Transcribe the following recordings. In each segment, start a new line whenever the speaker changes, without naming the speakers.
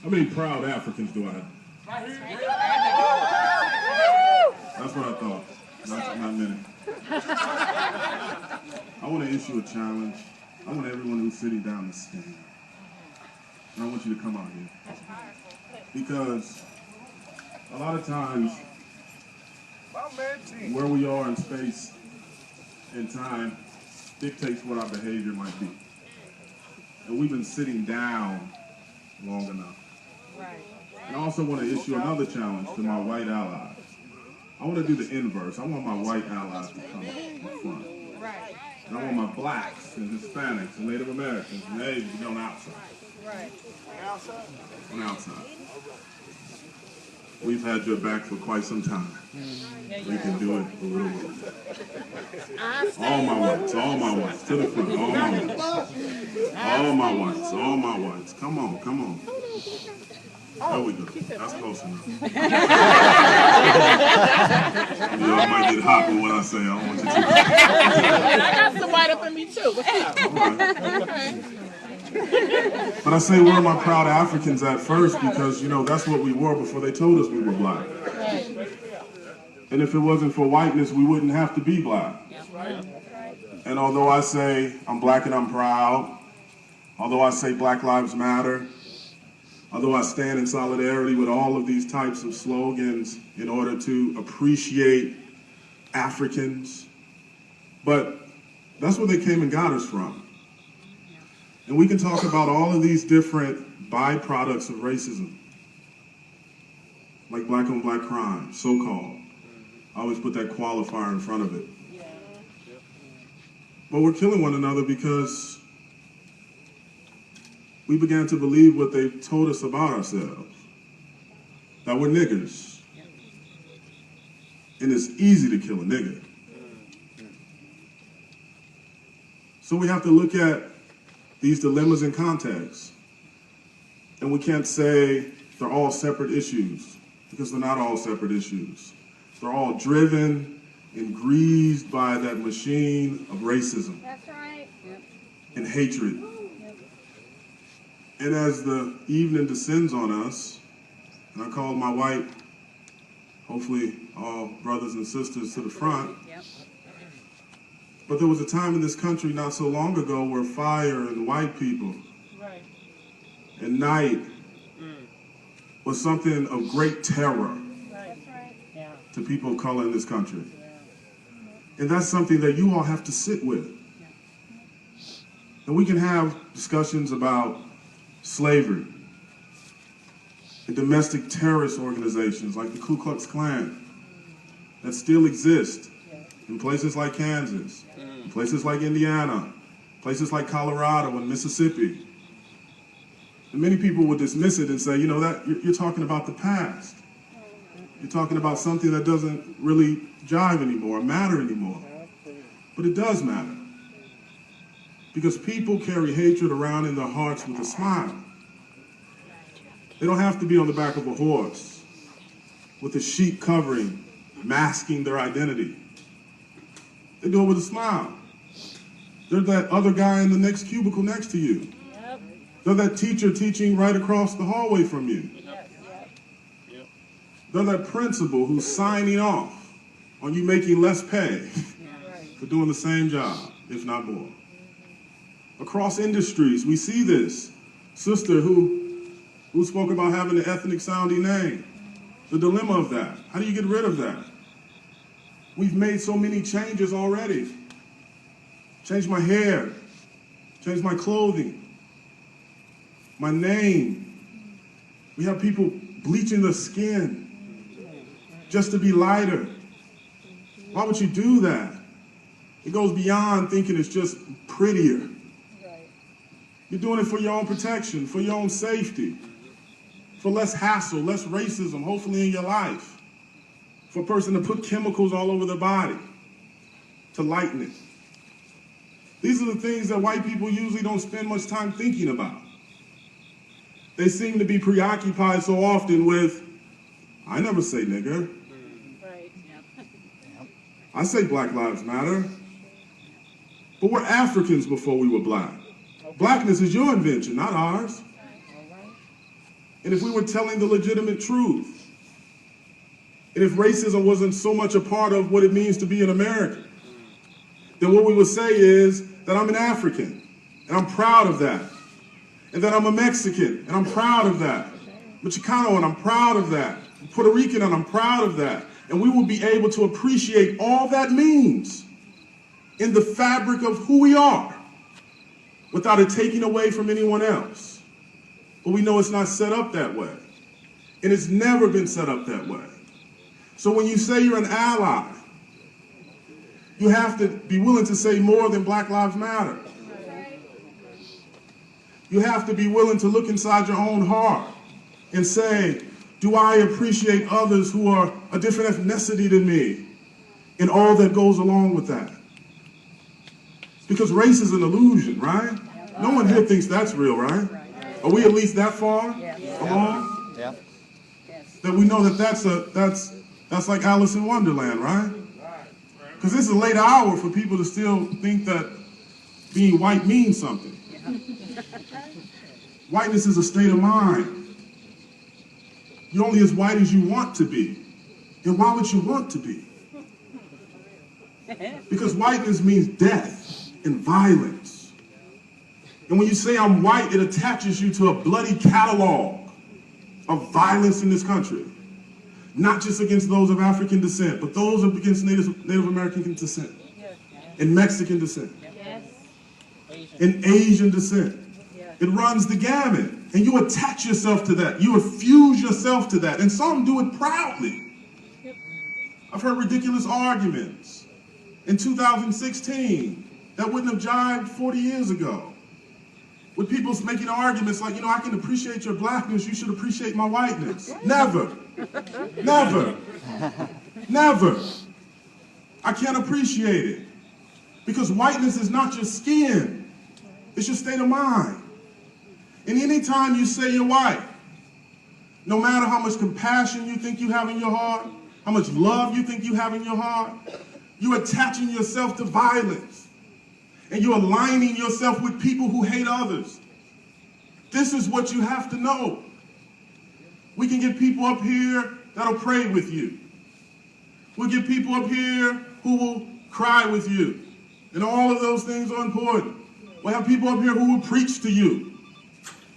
How many proud Africans do I have? That's what I thought. Not many. I want to issue a challenge. I want everyone who's sitting down to stand. And I want you to come out here. Because a lot of times, where we are in space and time dictates what our behavior might be. And we've been sitting down long enough.
Right.
And I also want to issue another challenge to my white allies. I want to do the inverse. I want my white allies to come up front.
Right.
And I want my blacks and Hispanics and Native Americans and Asians to be on the outside.
Right.
On the outside. We've had your back for quite some time. We can do it a little bit. All my whites, to the front, all my whites. Come on. There we go. That's close enough. I might get hot with what I say. I don't want you to.
I got some white up in me too.
Right. But I say, where are my proud Africans at first? Because, that's what we were before they told us we were black. And if it wasn't for whiteness, we wouldn't have to be black. And although I say I'm black and I'm proud, although I say Black Lives Matter, although I stand in solidarity with all of these types of slogans in order to appreciate Africans, but that's where they came and got us from. And we can talk about all of these different byproducts of racism, like black on black crime, so-called. I always put that qualifier in front of it. But we're killing one another because we began to believe what they told us about ourselves, that we're niggers. And it's easy to kill a nigger. So we have to look at these dilemmas in context. And we can't say they're all separate issues, because they're not all separate issues. They're all driven and greased by that machine of racism.
That's right.
And hatred. And as the evening descends on us, and I call my white, hopefully all brothers and sisters to the front, but there was a time in this country not so long ago where fire and white people and night was something of great terror to people of color in this country. And that's something that you all have to sit with. And we can have discussions about slavery and domestic terrorist organizations like the Ku Klux Klan that still exist in places like Kansas, in places like Indiana, places like Colorado and Mississippi. And many people would dismiss it and say, that you're talking about the past. You're talking about something that doesn't really jive anymore, matter anymore. But it does matter. Because people carry hatred around in their hearts with a smile. They don't have to be on the back of a horse with a sheet covering, masking their identity. They do it with a smile. They're that other guy in the next cubicle next to you. They're that teacher teaching right across the hallway from you. They're that principal who's signing off on you making less pay for doing the same job, if not more. Across industries, we see this. Sister who spoke about having an ethnic sounding name. The dilemma of that. How do you get rid of that? We've made so many changes already. Changed my hair, changed my clothing, my name. We have people bleaching their skin just to be lighter. Why would you do that? It goes beyond thinking it's just prettier. You're doing it for your own protection, for your own safety, for less hassle, less racism, hopefully in your life, for a person to put chemicals all over their body to lighten it. These are the things that white people usually don't spend much time thinking about. They seem to be preoccupied so often with, I never say nigger.
Right.
I say Black Lives Matter. But we're Africans before we were black. Blackness is your invention, not ours. and if we were telling the legitimate truth, and if racism wasn't so much a part of what it means to be an American, then what we would say is that I'm an African, and I'm proud of that, and that I'm a Mexican, and I'm proud of that. I'm a Chicano, and I'm proud of that. I'm Puerto Rican, and I'm proud of that. And we will be able to appreciate all that means in the fabric of who we are without it taking away from anyone else. But we know it's not set up that way. And it's never been set up that way. So when you say you're an ally, you have to be willing to say more than Black Lives Matter. You have to be willing to look inside your own heart and say, do I appreciate others who are a different ethnicity than me and all that goes along with that? Because race is an illusion, right? No one here thinks that's real, right? Are we at least that far along?
Yeah.
That we know that that's like Alice in Wonderland, right? Because this is a late hour for people to still think that being white means something. Whiteness is a state of mind. You're only as white as you want to be. And why would you want to be? Because whiteness means death and violence. And when you say I'm white, it attaches you to a bloody catalog of violence in this country. Not just against those of African descent, but those against Native American descent, and Mexican descent, and Asian descent. It runs the gamut, and you attach yourself to that. You fuse yourself to that, and some do it proudly. I've heard ridiculous arguments in 2016 that wouldn't have jived 40 years ago. With people making arguments like, I can appreciate your blackness, you should appreciate my whiteness. Never. Never. Never. I can't appreciate it. Because whiteness is not your skin. It's your state of mind. And anytime you say you're white, no matter how much compassion you think you have in your heart, how much love you think you have in your heart, you're attaching yourself to violence. And you're aligning yourself with people who hate others. This is what you have to know. We can get people up here that'll pray with you. We'll get people up here who will cry with you. And all of those things are important. We'll have people up here who will preach to you.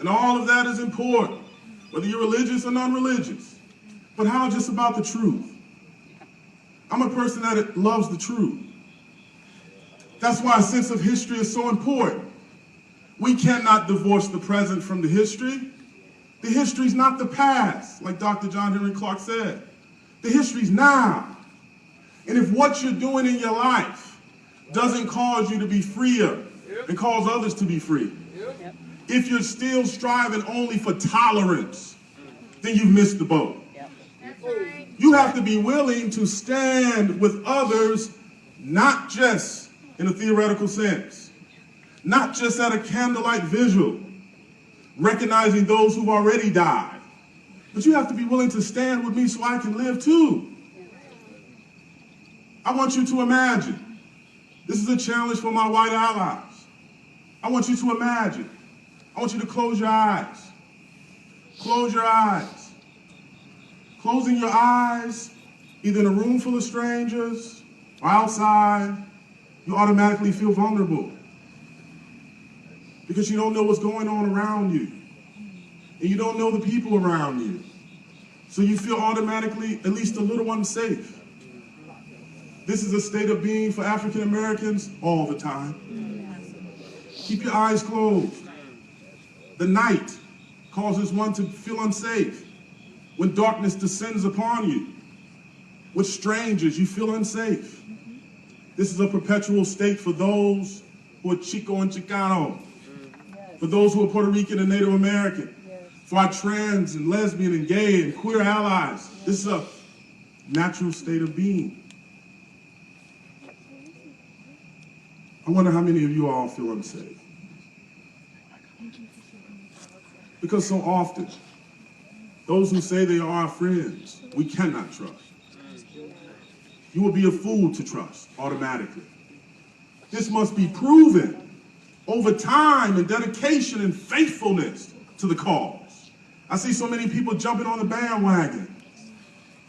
And all of that is important, whether you're religious or non-religious. But how just about the truth? I'm a person that loves the truth. That's why a sense of history is so important. We cannot divorce the present from the history. The history's not the past, like Dr. John Henry Clark said. The history's now. And if what you're doing in your life doesn't cause you to be freer and cause others to be free, if you're still striving only for tolerance, then you've missed the boat. You have to be willing to stand with others, not just in a theoretical sense, not just at a candlelight vigil, recognizing those who've already died, but you have to be willing to stand with me so I can live too. I want you to imagine, this is a challenge for my white allies. I want you to imagine, I want you to close your eyes. Close your eyes. Closing your eyes, either in a room full of strangers or outside, you automatically feel vulnerable because you don't know what's going on around you and you don't know the people around you. So you feel automatically at least a little unsafe. This is a state of being for African Americans all the time. Keep your eyes closed. The night causes one to feel unsafe. When darkness descends upon you, with strangers, you feel unsafe. This is a perpetual state for those who are Chico and Chicano, for those who are Puerto Rican and Native American, for our trans and lesbian and gay and queer allies. This is a natural state of being. I wonder how many of you all feel unsafe. Because so often, those who say they are our friends, we cannot trust. You will be a fool to trust automatically. This must be proven over time and dedication and faithfulness to the cause. I see so many people jumping on the bandwagon,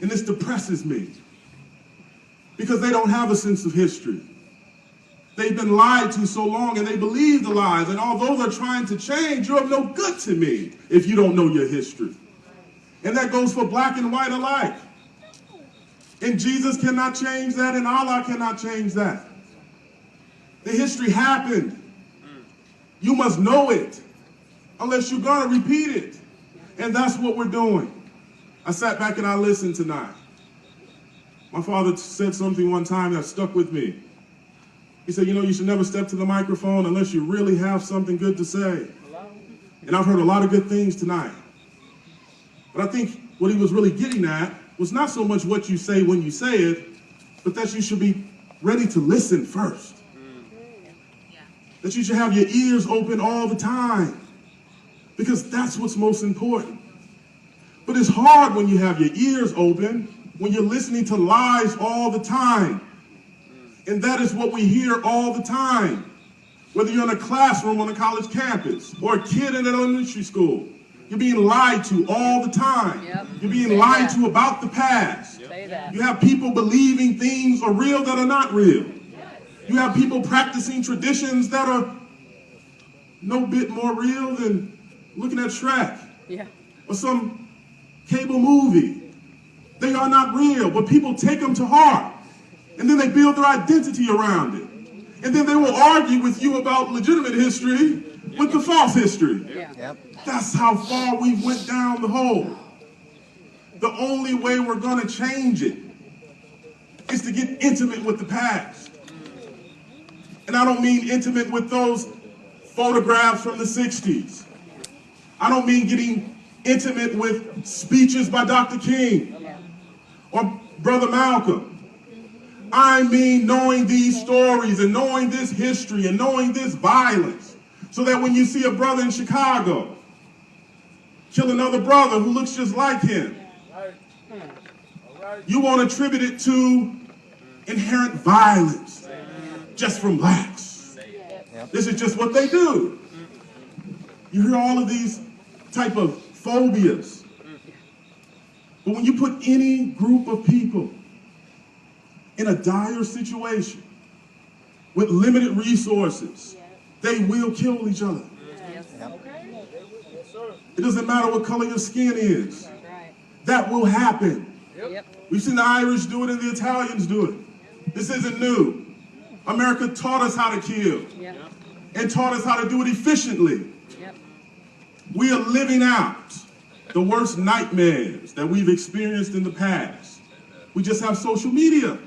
and this depresses me because they don't have a sense of history. They've been lied to so long, and they believe the lies, and although they're trying to change, you're of no good to me if you don't know your history. And that goes for black and white alike. And Jesus cannot change that, and Allah cannot change that. The history happened. You must know it, unless you're going to repeat it. And that's what we're doing. I sat back and I listened tonight. My father said something one time that stuck with me. He said, you should never step to the microphone unless you really have something good to say. And I've heard a lot of good things tonight. But I think what he was really getting at was not so much what you say when you say it, but that you should be ready to listen first. That you should have your ears open all the time, because that's what's most important. But it's hard when you have your ears open, when you're listening to lies all the time. And that is what we hear all the time. Whether you're in a classroom on a college campus or a kid in an elementary school, you're being lied to all the time.
Yep.
You're being lied to about the past.
Say that.
You have people believing things are real that are not real. You have people practicing traditions that are no bit more real than looking at Shrek or some cable movie. They are not real, but people take them to heart. And then they build their identity around it. And then they will argue with you about legitimate history with the false history. That's how far we went down the hole. The only way we're going to change it is to get intimate with the past. And I don't mean intimate with those photographs from the 60s. I don't mean getting intimate with speeches by Dr. King or Brother Malcolm. I mean knowing these stories and knowing this history and knowing this violence, so that when you see a brother in Chicago kill another brother who looks just like him, you won't attribute it to inherent violence just from blacks. This is just what they do. You hear all of these type of phobias. But when you put any group of people in a dire situation with limited resources, they will kill each other. It doesn't matter what color your skin is. That will happen. We've seen the Irish do it and the Italians do it. This isn't new. America taught us how to kill and taught us how to do it efficiently. We are living out the worst nightmares that we've experienced in the past. We just have social media.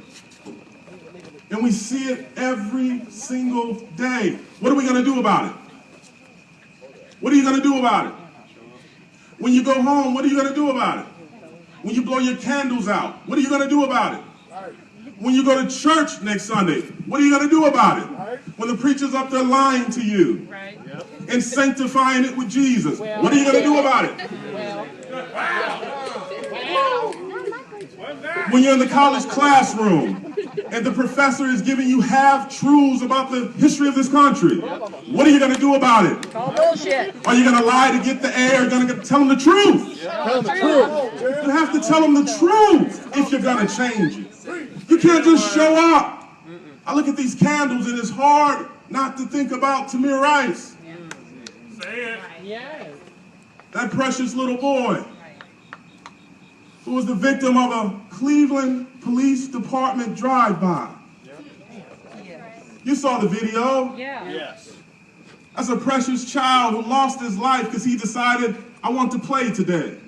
And we see it every single day. What are we going to do about it? What are you going to do about it? When you go home, what are you going to do about it? When you blow your candles out, what are you going to do about it? When you go to church next Sunday, what are you going to do about it? When the preacher's up there lying to you and sanctifying it with Jesus, what are you going to do about it? When you're in the college classroom and the professor is giving you half-truths about the history of this country, what are you going to do about it?
All bullshit.
Are you going to lie to get the air? Are you going to tell them the truth?
Tell them the truth.
You have to tell them the truth if you're going to change it. You can't just show up. I look at these candles and it's hard not to think about Tamir Rice.
Say it.
That precious little boy who was the victim of a Cleveland Police Department drive-by. You saw the video.
Yes.
That's a precious child who lost his life because he decided, I want to play today.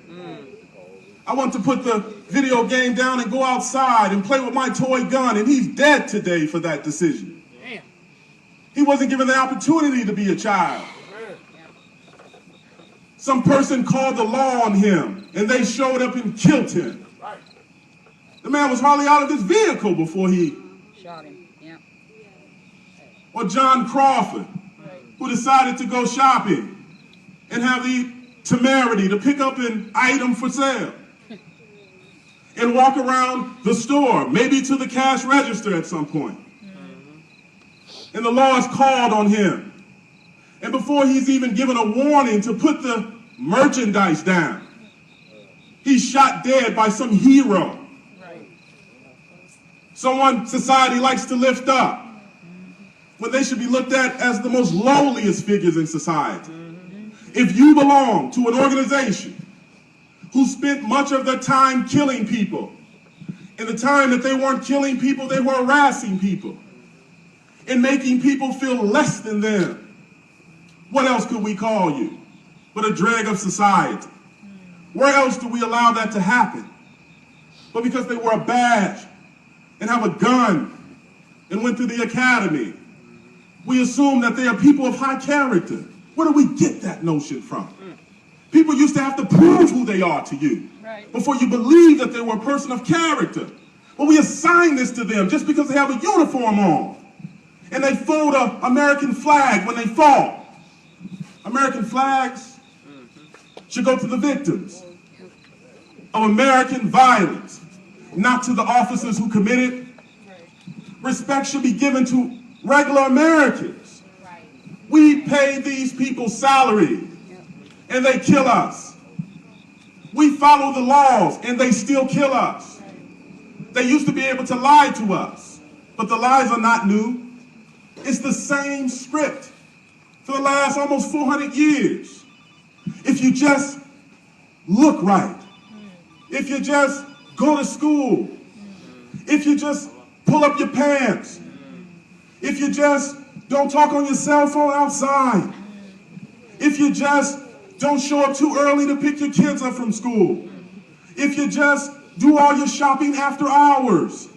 I want to put the video game down and go outside and play with my toy gun, and he's dead today for that decision.
Damn.
He wasn't given the opportunity to be a child. Some person called the law on him, and they showed up and killed him. The man was hardly out of his vehicle before he
Shot him. Yeah.
Or John Crawford, who decided to go shopping and have the temerity to pick up an item for sale and walk around the store, maybe to the cash register at some point. And the law is called on him. And before he's even given a warning to put the merchandise down. He's shot dead by some hero. Someone society likes to lift up when they should be looked at as the most lowliest figures in society. If you belong to an organization who spent much of their time killing people, in the time that they weren't killing people, they were harassing people and making people feel less than them, what else could we call you but a drag of society? Where else do we allow that to happen? But because they wore a badge and have a gun and went through the academy, we assume that they are people of high character. Where do we get that notion from? People used to have to prove who they are to you before you believe that they were a person of character. But we assign this to them just because they have a uniform on. And they fold an American flag when they fall. American flags should go to the victims of American violence, not to the officers who committed. Respect should be given to regular Americans. We pay these people salary, and they kill us. We follow the laws, and they still kill us. They used to be able to lie to us, but the lies are not new. It's the same script for the last almost 400 years. If you just look right, if you just go to school, if you just pull up your pants, if you just don't talk on your cell phone outside, if you just don't show up too early to pick your kids up from school, if you just do all your shopping after hours,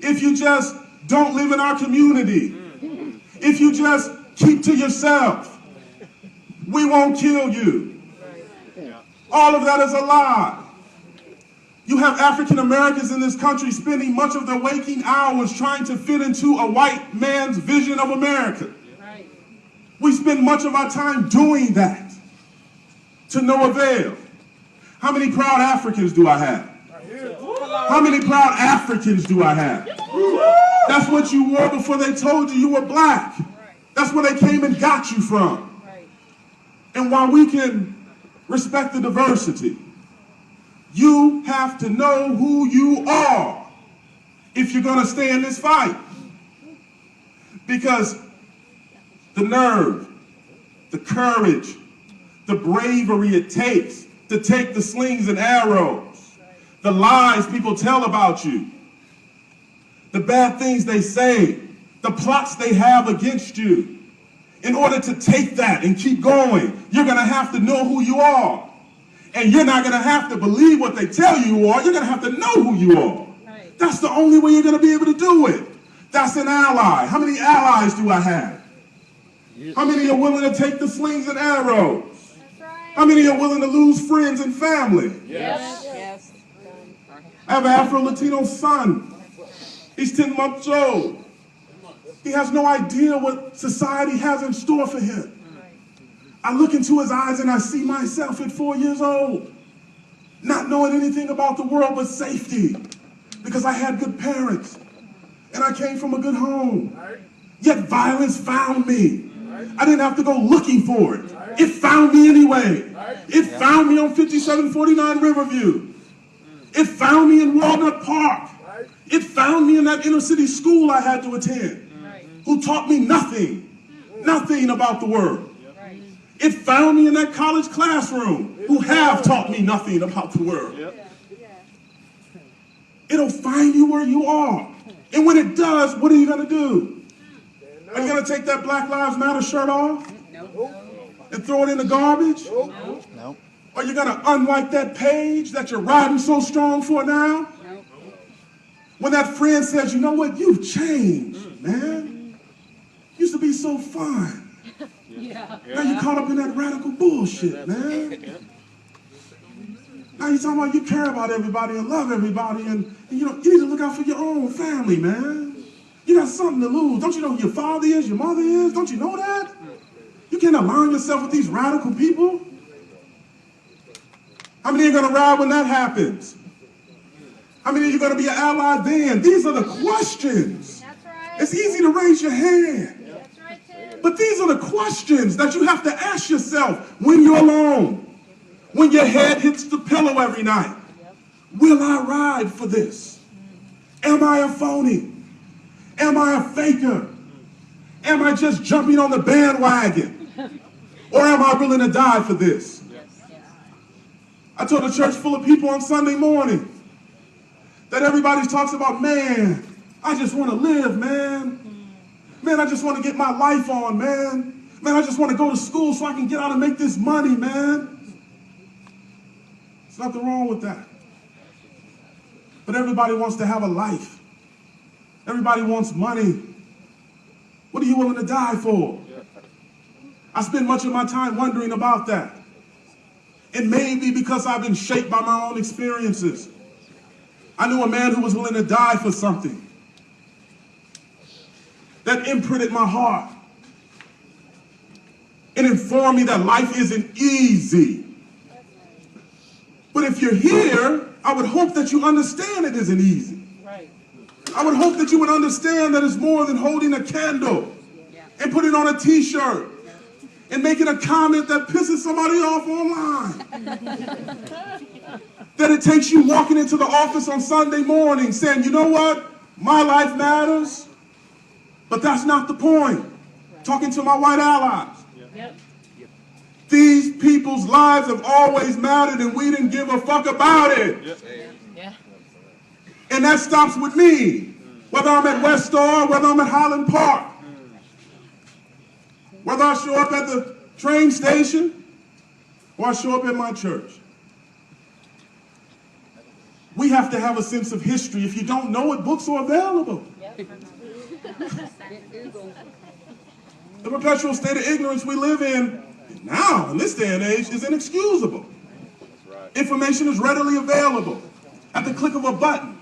if you just don't live in our community, if you just keep to yourself, we won't kill you. All of that is a lie. You have African Americans in this country spending much of their waking hours trying to fit into a white man's vision of America. We spend much of our time doing that to no avail. How many proud Africans do I have? How many proud Africans do I have? That's what you wore before they told you were black. That's where they came and got you from. And while we can respect the diversity, you have to know who you are if you're going to stay in this fight. Because the nerve, the courage, the bravery it takes to take the slings and arrows, the lies people tell about you, the bad things they say, the plots they have against you. In order to take that and keep going, you're going to have to know who you are. And you're not going to have to believe what they tell you are. You're going to have to know who you are. That's the only way you're going to be able to do it. That's an ally. How many allies do I have? How many are willing to take the slings and arrows? How many are willing to lose friends and family?
Yes.
I have an Afro-Latino son. He's 10 months old. He has no idea what society has in store for him. I look into his eyes and I see myself at 4 years old, not knowing anything about the world but safety, because I had good parents and I came from a good home. Yet violence found me. I didn't have to go looking for it. It found me anyway. It found me on 5749 Riverview. It found me in Walnut Park. It found me in that inner city school I had to attend, who taught me nothing about the world. It found me in that college classroom, who have taught me nothing about the world. It'll find you where you are. And when it does, what are you going to do? Are you going to take that Black Lives Matter shirt off and throw it in the garbage?
No.
Are you going to unlike that page that you're riding so strong for now? When that friend says, you know what, you've changed, man. Used to be so fun. Now you're caught up in that radical bullshit, man. Now you're talking about you care about everybody and love everybody, and you need to look out for your own family, man. You got something to lose. Don't you know who your father is, your mother is? Don't you know that? You can't align yourself with these radical people. How many are going to ride when that happens? How many of you are going to be an ally then? These are the questions.
That's right.
It's easy to raise your hand.
That's right, Tim.
But these are the questions that you have to ask yourself when you're alone. when your head hits the pillow every night? Will I ride for this? Am I a phony? Am I a faker? Am I just jumping on the bandwagon? Or am I willing to die for this? I told a church full of people on Sunday morning that everybody talks about, man, I just want to live, man. Man, I just want to get my life on, man. Man, I just want to go to school so I can get out and make this money, man. There's nothing wrong with that. But everybody wants to have a life. Everybody wants money. What are you willing to die for? I spend much of my time wondering about that. And maybe because I've been shaped by my own experiences. I knew a man who was willing to die for something that imprinted my heart and informed me that life isn't easy. But if you're here, I would hope that you understand it isn't easy.
Right.
I would hope that you would understand that it's more than holding a candle and putting on a t-shirt and making a comment that pisses somebody off online. That it takes you walking into the office on Sunday morning saying, you know what? My life matters, but that's not the point. Talking to my white allies.
Yep.
These people's lives have always mattered and we didn't give a fuck about it.
Yeah.
And that stops with me. Whether I'm at West Star, whether I'm at Highland Park, whether I show up at the train station or I show up at my church. We have to have a sense of history. If you don't know it, books are available. The perpetual state of ignorance we live in now, in this day and age, is inexcusable. Information is readily available at the click of a button.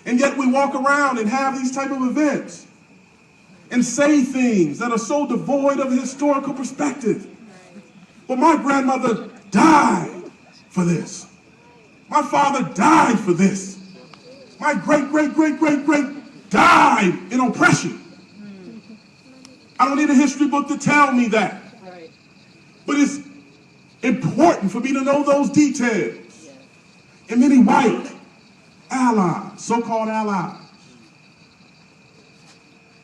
And yet we walk around and have these type of events and say things that are so devoid of a historical perspective. But my grandmother died for this. My father died for this. My great died in oppression. I don't need a history book to tell me that.
Right.
But it's important for me to know those details. And many white allies, so-called allies,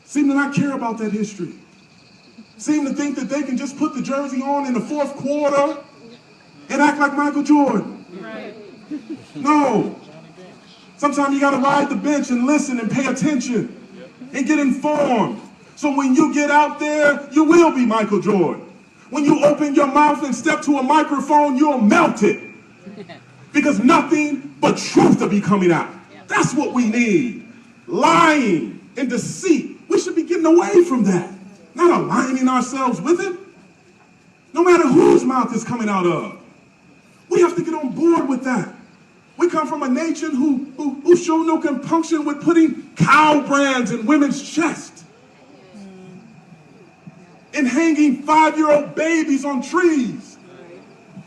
seem to not care about that history. Seem to think that they can just put the jersey on in the fourth quarter and act like Michael Jordan.
Right.
No. Sometimes you gotta ride the bench and listen and pay attention and get informed. So when you get out there, you will be Michael Jordan. When you open your mouth and step to a microphone, you'll melt it. Because nothing but truth will be coming out. That's what we need. Lying and deceit. We should be getting away from that. Not aligning ourselves with it. No matter whose mouth it's coming out of. We have to get on board with that. We come from a nation who show no compunction with putting cow brands in women's chests. And hanging 5-year-old babies on trees.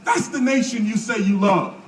That's the nation you say you love.